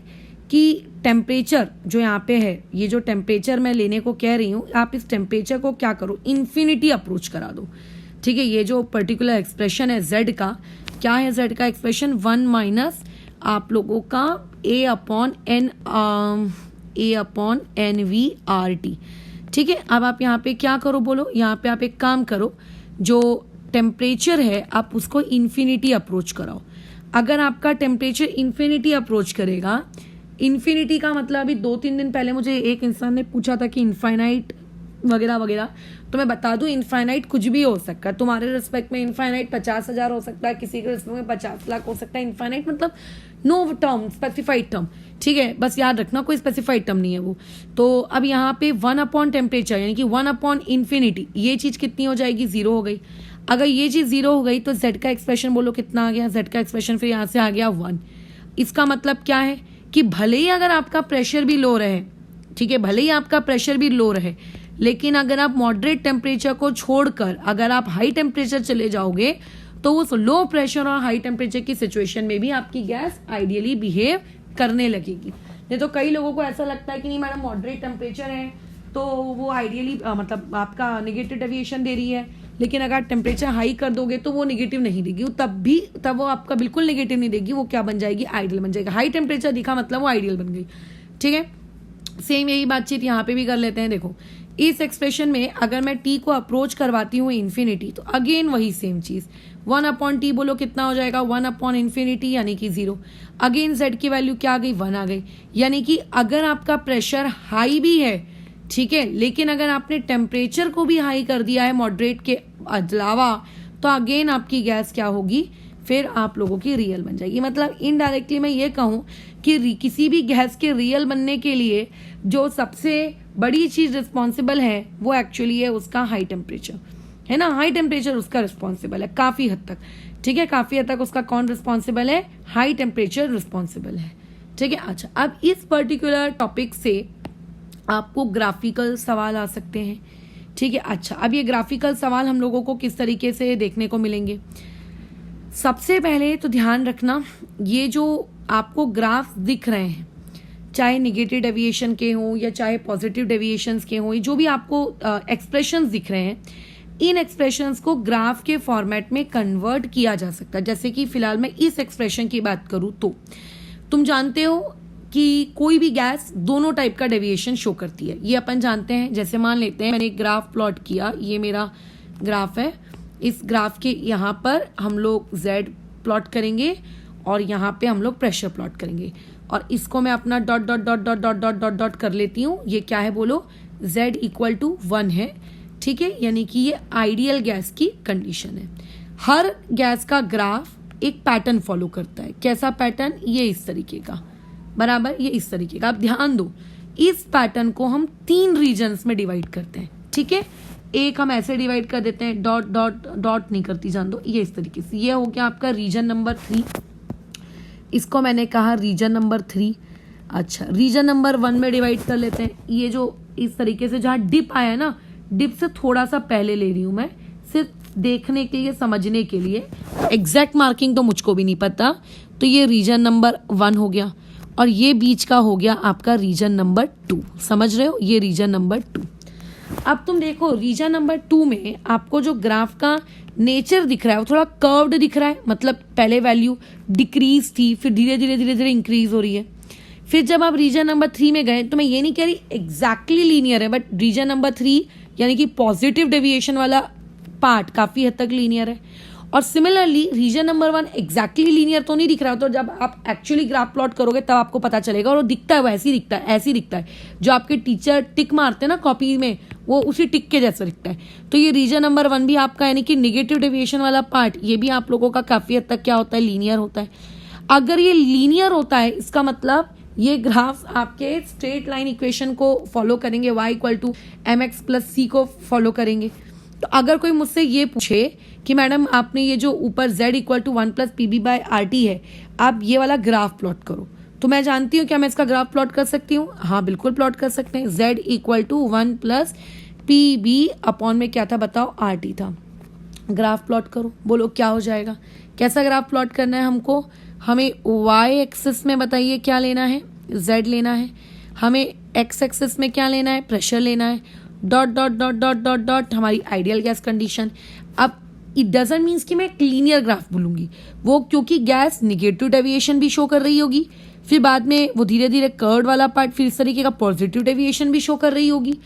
कि टेम्परेचर जो यहाँ पे है, ये जो टेम्परेचर मैं लेने को कह रही हूँ, आप इस टेम्परेचर को क्या करो? इन्फिनिटी अप्रोच करा दो। ठीक है, ये जो पर्टिकुलर एक्सप्रेशन है जेड का, क्या है जेड का एक्सप्रेशन? 1 माइनस आप लोगों का A upon N V R T. ठीक है, अब आप यहाँ पे क्या करो बोलो? यहाँ पे आप एक काम करो, जो टेम्परेचर है आप उसको इन्फिनिटी अप्रोच कराओ। अगर आपका टेम्परेचर इन्फिनिटी अप्रोच करेगा, इन्फिनिटी का मतलब अभी 2-3 दिन पहले मुझे एक इंसान ने पूछा था कि इनफाइनाइट वगैरह वगैरह, तो मैं बता दूं इनफाइनाइट कुछ भी हो सकता है। तुम्हारे रिस्पेक्ट में इनफाइनाइट 50,000 हो सकता है, किसी के रिस्पेक्ट में 50 लाख हो सकता है। इनफाइनाइट मतलब नो टर्म, स्पेसिफाइड टर्म। ठीक है, बस याद रखना कोई स्पेसिफाइड टर्म नहीं है वो। तो अब यहाँ पे 1 अपॉन टेम्परेचर यानी कि 1 अपॉन इन्फिनिटी, ये चीज कितनी हो जाएगी? 0 हो गई। अगर ये चीज 0 हो गई तो जेड का एक्सप्रेशन बोलो कितना आ गया? जेड का एक्सप्रेशन फिर यहाँ से आ गया 1। इसका मतलब क्या है कि भले ही अगर आपका प्रेशर भी लो रहे, ठीक है, भले ही आपका प्रेशर भी लो रहे, लेकिन अगर आप मॉडरेट टेम्परेचर को छोड़कर अगर आप हाई टेम्परेचर चले जाओगे तो उस लो प्रेशर और हाई टेम्परेचर की सिचुएशन में भी आपकी गैस आइडियली बिहेव करने लगेगी। नहीं तो कई लोगों को ऐसा लगता है कि नहीं मैडम मॉडरेट टेम्परेचर है तो वो आइडियली मतलब आपका नेगेटिव डेविएशन दे रही है, लेकिन अगर टेम्परेचर हाई कर दोगे तो वो नेगेटिव नहीं देगी, तब वो आपका बिल्कुल नेगेटिव नहीं देगी, वो क्या बन जाएगी? आइडियल बन जाएगी। हाई टेम्परेचर दिखा मतलब वो आइडियल बन गई। ठीक है, सेम यही बातचीत यहाँ पे भी कर लेते हैं। देखो इस एक्सप्रेशन में अगर मैं टी को अप्रोच करवाती हूँ इन्फिनिटी, तो अगेन वही सेम चीज 1 अपॉन टी बोलो कितना हो जाएगा? 1 अपॉन इन्फिनिटी यानी कि 0। अगेन जेड की वैल्यू क्या आ गई? 1 आ गई। यानी कि अगर आपका प्रेशर हाई भी है, ठीक है, लेकिन अगर आपने टेम्परेचर को भी हाई कर दिया है मॉडरेट के अलावा, तो अगेन आपकी गैस क्या होगी? फिर आप लोगों की रियल बन जाएगी। मतलब इनडायरेक्टली मैं ये कहूँ कि किसी भी गैस के रियल बनने के लिए जो सबसे बड़ी चीज रिस्पॉन्सिबल है वो एक्चुअली है उसका हाई टेम्परेचर, है ना। हाई टेम्परेचर उसका रिस्पॉन्सिबल है काफी हद तक। ठीक है, काफी हद तक उसका कौन रिस्पॉन्सिबल है? हाई टेम्परेचर रिस्पॉन्सिबल है। ठीक है, अच्छा अब इस पर्टिकुलर टॉपिक से आपको ग्राफिकल सवाल आ सकते हैं। ठीक है, अच्छा अब ये ग्राफिकल सवाल हम लोगों को किस तरीके से देखने को मिलेंगे? सबसे पहले तो ध्यान रखना, ये जो आपको ग्राफ दिख रहे हैं, चाहे निगेटिव डेविएशन के हों या चाहे पॉजिटिव डेविएशंस के हों, जो भी आपको एक्सप्रेशंस दिख रहे हैं, इन एक्सप्रेशंस को ग्राफ के फॉर्मेट में कन्वर्ट किया जा सकता है। जैसे कि फिलहाल मैं इस एक्सप्रेशन की बात करूं तो तुम जानते हो कि कोई भी गैस दोनों टाइप का डेविएशन शो करती है, ये अपन जानते हैं। जैसे मान लेते हैं मैंने एक ग्राफ प्लॉट किया, ये मेरा ग्राफ है, इस ग्राफ के यहाँ पर हम लोग Z प्लॉट करेंगे और यहाँ पे हम लोग प्रेशर प्लॉट करेंगे, और इसको मैं अपना dot dot dot dot dot dot dot dot कर लेती हूँ। ये क्या है बोलो, Z इक्वल टू 1 है, ठीक है, यानी कि ये आइडियल गैस की कंडीशन है। हर गैस का ग्राफ एक पैटर्न फॉलो करता है। कैसा पैटर्न, ये इस तरीके का, बराबर, ये इस तरीके का। आप ध्यान दो, इस पैटर्न को हम 3 रीजन्स में डिवाइड करते हैं, ठीक है। एक हम ऐसे डिवाइड कर देते हैं, डॉट डॉट डॉट नहीं करती, जान दो, ये इस तरीके से। ये हो गया आपका रीजन नंबर 3, इसको मैंने कहा रीजन नंबर 3। अच्छा, रीजन नंबर 1 में डिवाइड कर लेते हैं। ये जो इस तरीके से जहाँ डिप आया ना, डिप से थोड़ा सा पहले ले रही हूँ मैं, सिर्फ देखने के लिए, समझने के लिए, एग्जैक्ट मार्किंग तो मुझको भी नहीं पता। तो ये रीजन नंबर 1 हो गया, और ये बीच का हो गया आपका रीजन नंबर 2। समझ रहे हो, ये रीजन नंबर 2। अब तुम देखो रीजन नंबर 2 में आपको जो ग्राफ का नेचर दिख रहा है वो थोड़ा कर्व्ड दिख रहा है, मतलब पहले वैल्यू डिक्रीज थी, फिर धीरे धीरे धीरे धीरे इंक्रीज हो रही है। फिर जब आप रीजन नंबर 3 में गए, तो मैं ये नहीं कह रही एग्जैक्टली लीनियर है, बट रीजन नंबर 3 यानी कि पॉजिटिव डेविएशन वाला पार्ट काफी हद तक लीनियर है। और similarly region number 1 exactly linear तो नहीं दिख रहा, तो जब आप एक्चुअली ग्राफ प्लॉट करोगे तब आपको पता चलेगा, और वो दिखता है, वैसे ही दिखता है, ऐसे ही दिखता है। जो आपके टीचर टिक मारते हैं ना कॉपी में, वो उसी टिक के जैसा दिखता है। तो ये रीजन नंबर 1 भी आपका, यानी कि निगेटिव डेविएशन वाला पार्ट, ये भी आप लोगों का काफी हद तक क्या होता है, लीनियर होता है। अगर ये लीनियर होता है, इसका मतलब ये ग्राफ आपके स्ट्रेट लाइन इक्वेशन को फॉलो करेंगे, y equal to mx plus c को फॉलो करेंगे। तो अगर कोई मुझसे ये पूछे कि मैडम आपने ये जो ऊपर z equal to 1 plus P B by R T है, आप ये वाला ग्राफ प्लॉट करो, तो मैं जानती हूँ क्या मैं इसका ग्राफ प्लॉट कर सकती हूँ? हाँ, बिल्कुल प्लॉट कर सकते हैं। z equal to 1 plus P B upon में क्या था बताओ, आर टी था। ग्राफ प्लॉट करो, बोलो क्या हो जाएगा। कैसा ग्राफ प्लॉट करना है हमको? हमें y एक्सिस में बताइए क्या लेना है, z लेना है। हमें x एक्सिस में क्या लेना है, प्रेशर लेना है। Dot dot dot dot dot dot हमारी आइडियल गैस कंडीशन। अब इट डजंट मीन्स कि मैं एक लीनियर ग्राफ बोलूंगी, वो क्योंकि गैस निगेटिव डेविएशन भी शो कर रही होगी, फिर बाद में वो धीरे धीरे कर्व वाला पार्ट, फिर इस तरीके का पॉजिटिव डेविएशन भी शो कर रही होगी।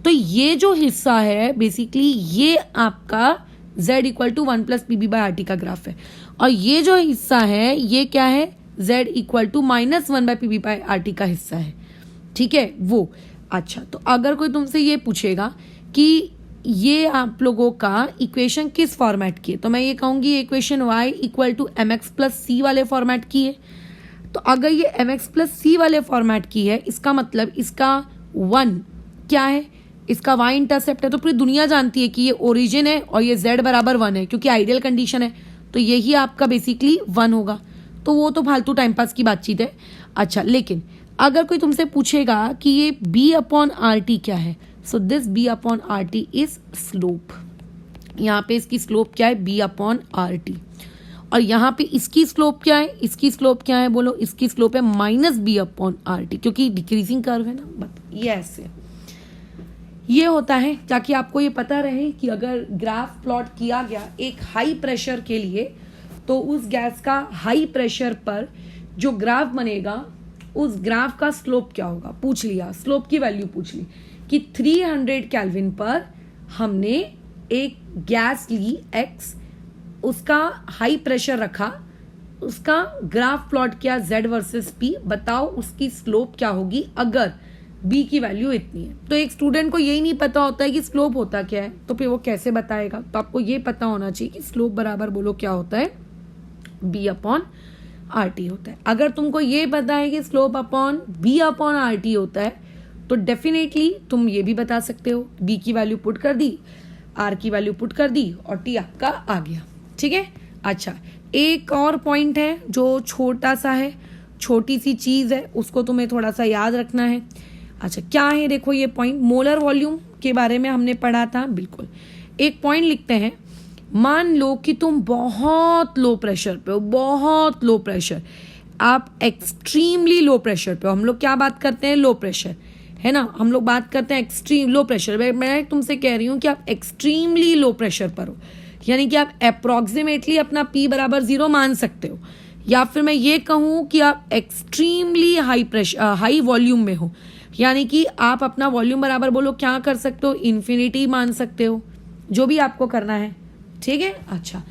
तो ये जो हिस्सा है बेसिकली ये आपका z equal to 1 plus P B by R T का ग्राफ है, और ये जो हिस्सा है ये क्या है, z equal to minus 1 by P B by R T का हिस्सा है, ठीक है वो। अच्छा, तो अगर कोई तुमसे ये पूछेगा कि ये आप लोगों का इक्वेशन किस फॉर्मेट की है, तो मैं ये कहूँगी equation y equal to M X plus C वाले फॉर्मेट की है। तो अगर ये एम एक्स प्लस सी वाले फॉर्मेट की है, इसका मतलब इसका 1 क्या है, इसका y इंटरसेप्ट है। तो पूरी दुनिया जानती है कि ये ओरिजिन है और ये z बराबर 1 है, क्योंकि आइडियल कंडीशन है, तो यही आपका बेसिकली 1 होगा। तो वो तो फालतू टाइम पास की बातचीत है। अच्छा, लेकिन अगर कोई तुमसे पूछेगा कि ये b अपॉन आर टी क्या है, so this b upon R T is slope. यहाँ पे इसकी स्लोप क्या है, b अपॉन आर टी, और यहाँ पे इसकी स्लोप क्या है, इसकी स्लोप क्या है बोलो, इसकी स्लोप है minus b upon R T, क्योंकि डिक्रीजिंग कर्व है ना। बट ये ऐसे ये होता है ताकि आपको ये पता रहे कि अगर ग्राफ प्लॉट किया गया एक हाई प्रेशर के लिए, तो उस गैस का हाई प्रेशर पर जो ग्राफ बनेगा उस ग्राफ का स्लोप क्या होगा। पूछ लिया, स्लोप की वैल्यू पूछ ली कि 300 केल्विन पर हमने एक गैस ली x, उसका हाई प्रेशर रखा, उसका ग्राफ प्लॉट किया z वर्सेस p, बताओ उसकी स्लोप क्या होगी अगर b की वैल्यू इतनी है। तो एक स्टूडेंट को यही नहीं पता होता है कि स्लोप होता क्या है, तो फिर वो कैसे बताएगा। तो आपको ये पता होना चाहिए कि स्लोप बराबर बोलो क्या होता है, b अपॉन आर टी होता है। अगर तुमको ये पता है कि slope upon b upon R T होता है, तो डेफिनेटली तुम ये भी बता सकते हो, b की वैल्यू पुट कर दी, r की वैल्यू पुट कर दी, और t आपका आ गया, ठीक है। अच्छा, एक और पॉइंट है जो छोटा सा है, छोटी सी चीज है, उसको तुम्हें थोड़ा सा याद रखना है। अच्छा, क्या है देखो ये पॉइंट, मोलर वॉल्यूम के बारे में हमने पढ़ा था, बिल्कुल। एक पॉइंट लिखते हैं, मान लो कि तुम बहुत लो प्रेशर पे हो, बहुत लो प्रेशर, आप एक्सट्रीमली लो प्रेशर पे हो। हम लोग क्या बात करते हैं, लो प्रेशर है ना, हम लोग बात करते हैं एक्सट्रीम लो प्रेशर। मैं तुमसे कह रही हूँ कि आप एक्सट्रीमली लो प्रेशर पर हो, यानी कि आप अप्रोक्सीमेटली अपना P बराबर 0 मान सकते हो, या फिर मैं ये कहूँ कि आप एक्सट्रीमली हाई वॉल्यूम में हो, यानी कि आप अपना वॉल्यूम बराबर बोलो, क्या कर सकते हो, इन्फिनिटी मान सकते हो, जो भी आपको करना है, ठीक है। अच्छा,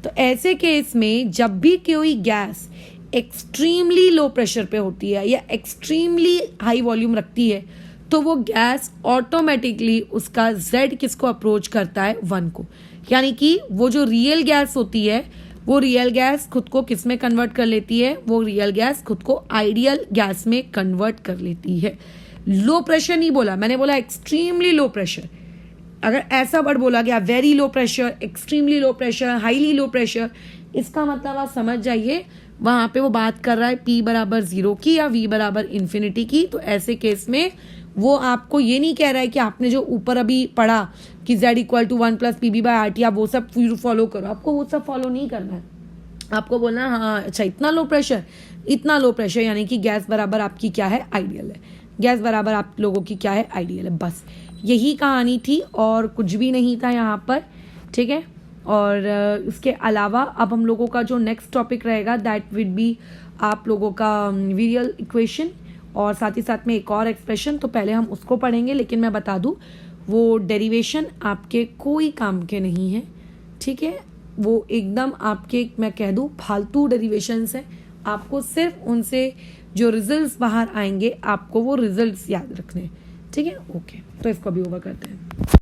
तो ऐसे केस में जब भी कोई गैस एक्सट्रीमली लो प्रेशर पे होती है या एक्सट्रीमली हाई वॉल्यूम रखती है, तो वो गैस ऑटोमेटिकली उसका Z किसको अप्रोच करता है, 1 को। यानी कि वो जो रियल गैस होती है, वो रियल गैस खुद को किस में कन्वर्ट कर लेती है, वो रियल गैस खुद को आइडियल गैस में कन्वर्ट कर लेती है। लो प्रेशर नहीं बोला मैंने, बोला एक्सट्रीमली लो प्रेशर। अगर ऐसा वर्ड बोला गया very low pressure, extremely low pressure, highly low pressure, इसका मतलब आप समझ जाइए वहां पे वो बात कर रहा है P बराबर 0 की या V बराबर इन्फिनिटी की। तो ऐसे केस में वो आपको ये नहीं कह रहा है कि आपने जो ऊपर अभी पढ़ा कि Z इक्वल टू 1 + PB/RT, आप वो सब फॉलो करो, आपको वो सब फॉलो नहीं करना है। आपको बोलना है हाँ अच्छा इतना लो प्रेशर, यानी कि गैस बराबर आपकी क्या है, आइडियल है, गैस बराबर आप लोगों की क्या है, आइडियल है। बस यही कहानी थी और कुछ भी नहीं था यहाँ पर, ठीक है। और इसके अलावा अब हम लोगों का जो नेक्स्ट टॉपिक रहेगा दैट विल बी आप लोगों का विरियल इक्वेशन और साथ ही साथ में एक और एक्सप्रेशन। तो पहले हम उसको पढ़ेंगे, लेकिन मैं बता दूं वो डेरिवेशन आपके कोई काम के नहीं है, ठीक है। वो एकदम आपके मैं कह दूं फालतू डेरिवेशंस है। आपको सिर्फ उनसे जो रिजल्ट्स बाहर आएंगे आपको वो रिजल्ट्स याद रखने, ठीक है। ओके, तो इसको भी ओवर करते हैं।